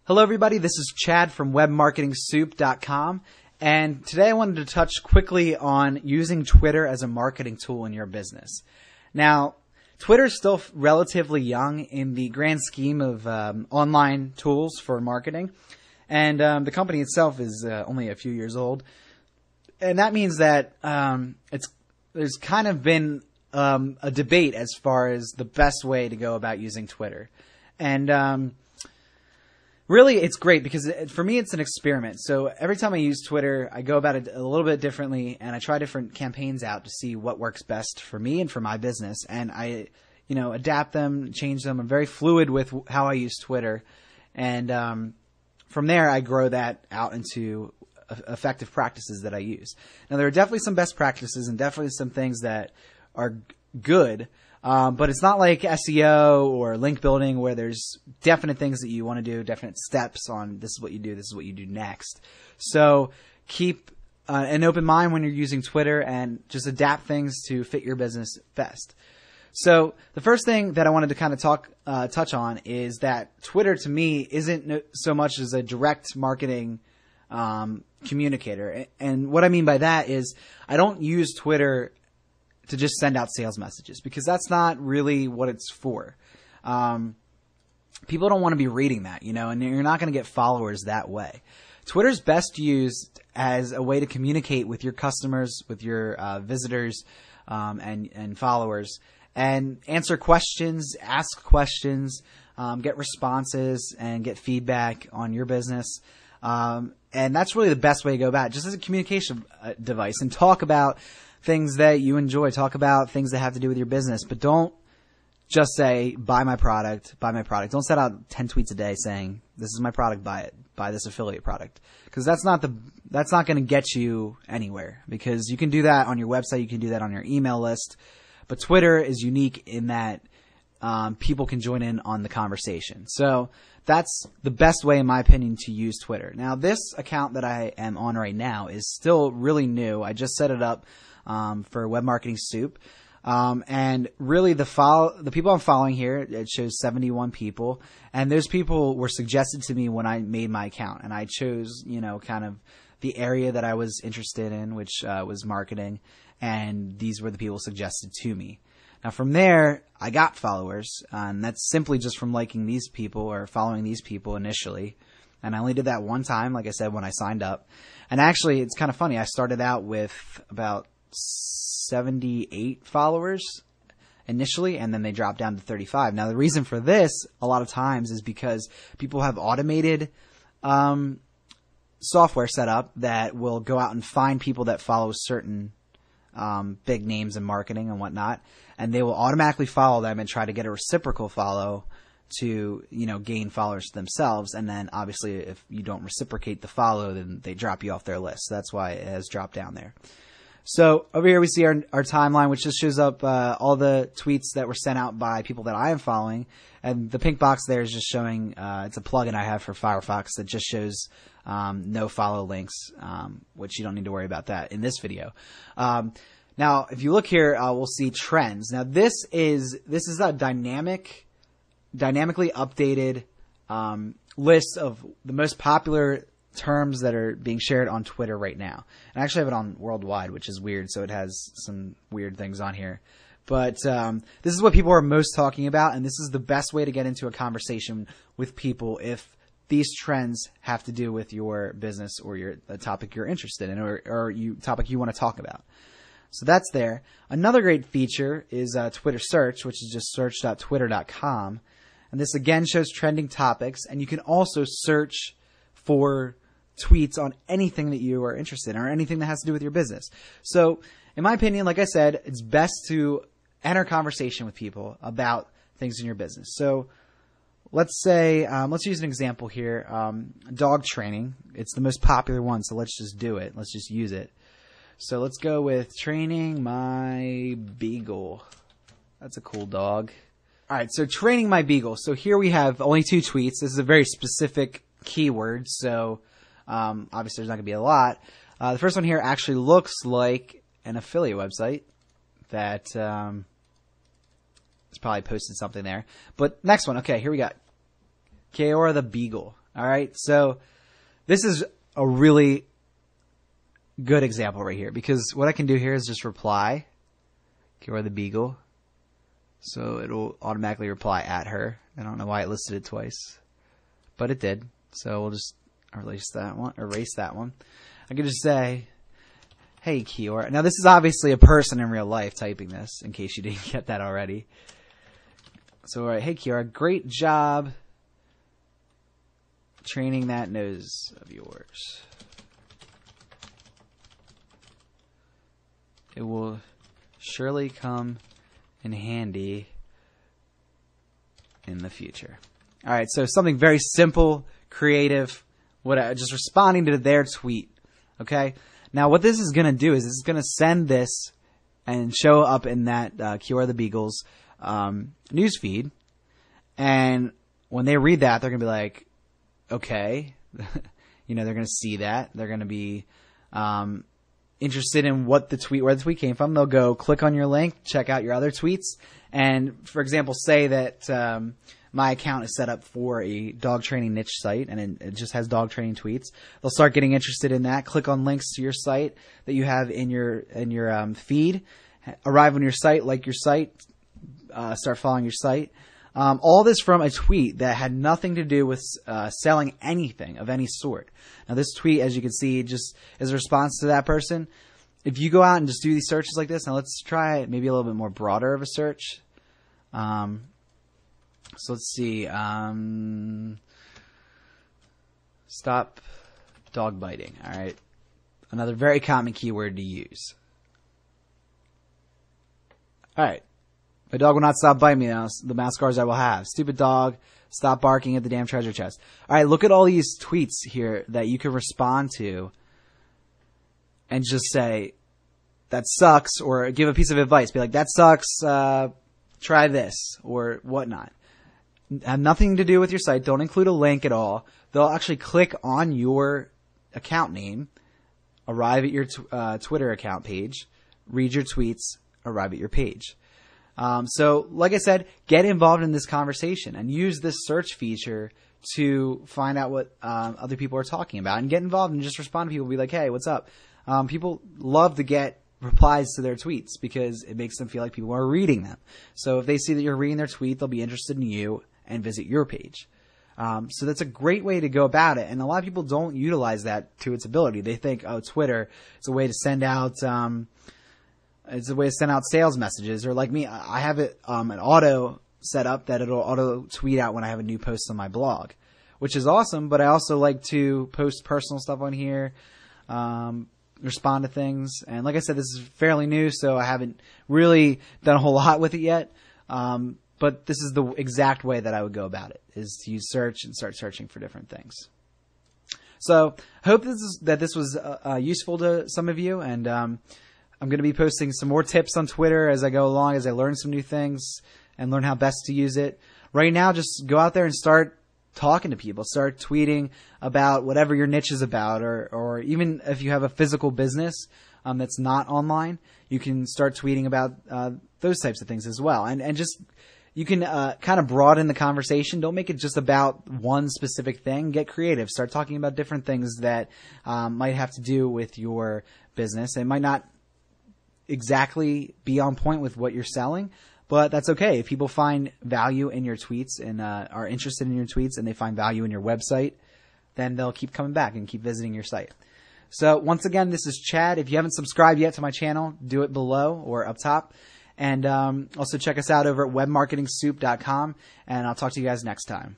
Hello everybody, this is Chad from webmarketingsoup.com, and today I wanted to touch quickly on using Twitter as a marketing tool in your business. Now, Twitter is still relatively young in the grand scheme of online tools for marketing, and the company itself is only a few years old, and that means that there's kind of been a debate as far as the best way to go about using Twitter, and really, it's great because for me, it's an experiment. So every time I use Twitter, I go about it a little bit differently, and I try different campaigns out to see what works best for me and for my business. And I, adapt them, change them. I'm very fluid with how I use Twitter, and from there, I grow that out into effective practices that I use. Now, there are definitely some best practices and definitely some things that are good. But it's not like SEO or link building where there's definite things that you want to do, definite steps on this is what you do, this is what you do next. So keep an open mind when you're using Twitter and just adapt things to fit your business best. So the first thing that I wanted to kind of touch on is that Twitter to me isn't so much as a direct marketing communicator. And what I mean by that is I don't use Twitter to just send out sales messages, because that's not really what it's for. People don't want to be reading that, and you're not going to get followers that way. Twitter's best used as a way to communicate with your customers, with your visitors, and followers, and answer questions, ask questions, get responses, and get feedback on your business. And that's really the best way to go about it, just as a communication device, and talk about things that you enjoy. Talk about things that have to do with your business, but don't just say, buy my product, buy my product. Don't send out 10 tweets a day saying, this is my product, buy it, buy this affiliate product. Because that's not going to get you anywhere, because you can do that on your website. You can do that on your email list, but Twitter is unique in that, people can join in on the conversation. So that's the best way, in my opinion, to use Twitter. Now, this account that I am on right now is still really new. I just set it up for Web Marketing Soup. And really the people I'm following here, it shows 71 people, and those people were suggested to me when I made my account, and I chose, kind of the area that I was interested in, which was marketing, and these were the people suggested to me. Now from there, I got followers, and that's simply just from liking these people or following these people initially. And I only did that one time, like I said, when I signed up. And actually, it's kind of funny. I started out with about 78 followers initially, and then they dropped down to 35. Now, the reason for this, a lot of times, is because people have automated software set up that will go out and find people that follow certain big names in marketing and whatnot, and they will automatically follow them and try to get a reciprocal follow to, gain followers themselves. And then obviously if you don't reciprocate the follow, then they drop you off their list. That's why it has dropped down there. So over here we see our timeline, which just shows up all the tweets that were sent out by people that I am following. And the pink box there is just showing, it's a plugin I have for Firefox that just shows no follow links, which you don't need to worry about that in this video. Now, if you look here, we'll see trends. Now, this is a dynamically updated list of the most popular terms that are being shared on Twitter right now. And I actually have it on worldwide, which is weird, so it has some weird things on here. But this is what people are most talking about, and this is the best way to get into a conversation with people if these trends have to do with your business or a topic you're interested in, or topic you want to talk about. So that's there. Another great feature is Twitter Search, which is just search.twitter.com. And this again shows trending topics, and you can also search for tweets on anything that you are interested in or anything that has to do with your business. So in my opinion, like I said, it's best to enter conversation with people about things in your business. So let's say, let's use an example here. Dog training. It's the most popular one, so let's just do it. Let's just use it. So let's go with training my beagle. That's a cool dog. All right, so training my beagle. So here we have only 2 tweets. This is a very specific keyword, so obviously there's not going to be a lot. The first one here actually looks like an affiliate website that has probably posted something there. But next one, okay, here we got Keora the Beagle. All right. So this is a really good example right here, because what I can do here is just reply Kiora the Beagle. So it'll automatically reply at her. I don't know why it listed it twice, but it did. So we'll just erase that one. I could just say, hey, Kiora. Now, this is obviously a person in real life typing this, in case you didn't get that already. So, all right, hey, Kiora, great job training that nose of yours. It will surely come in handy in the future. All right, so something very simple, creative, just responding to their tweet, okay? Now, what this is going to do is it's going to send this and show up in that Kiora the Beagle's news feed. And when they read that, they're going to be like, okay. You know, they're going to see that. They're going to be interested in where the tweet came from. They'll go click on your link, check out your other tweets. And, for example, say that my account is set up for a dog training niche site, and it just has dog training tweets. They'll start getting interested in that. Click on links to your site that you have in your feed. Arrive on your site, like your site, start following your site. All this from a tweet that had nothing to do with selling anything of any sort. Now, this tweet, as you can see, just is a response to that person. If you go out and just do these searches like this, now let's try maybe a little bit more broader of a search. So let's see. Stop dog biting. All right. Another very common keyword to use. All right. My dog will not stop biting me now. The mouse scars I will have. Stupid dog. Stop barking at the damn treasure chest. All right. Look at all these tweets here that you can respond to and just say, that sucks, or give a piece of advice. Be like, that sucks. Try this, or whatnot. Have nothing to do with your site. Don't include a link at all. They'll actually click on your account name, arrive at your Twitter account page, read your tweets, arrive at your page. So, like I said, get involved in this conversation and use this search feature to find out what other people are talking about, and get involved and just respond to people. Be like, hey, what's up? People love to get replies to their tweets because it makes them feel like people are reading them. So if they see that you're reading their tweet, they'll be interested in you and visit your page. So that's a great way to go about it. And a lot of people don't utilize that to its ability. They think, oh, Twitter is a way to send out, sales messages. Or like me, I have it, an auto set up that it'll auto tweet out when I have a new post on my blog, which is awesome. But I also like to post personal stuff on here, respond to things. And like I said, this is fairly new, so I haven't really done a whole lot with it yet. But this is the exact way that I would go about it, is to use search and start searching for different things. So I hope this was useful to some of you. And I'm going to be posting some more tips on Twitter as I go along, as I learn some new things and learn how best to use it. Right now, just go out there and start talking to people. Start tweeting about whatever your niche is about, or even if you have a physical business that's not online, you can start tweeting about those types of things as well. And just, you can kind of broaden the conversation. Don't make it just about one specific thing. Get creative. Start talking about different things that might have to do with your business. It might not exactly be on point with what you're selling, but that's okay. If people find value in your tweets and are interested in your tweets, and they find value in your website, then they'll keep coming back and keep visiting your site. So once again, this is Chad. If you haven't subscribed yet to my channel, do it below or up top. And also check us out over at webmarketingsoup.com, and I'll talk to you guys next time.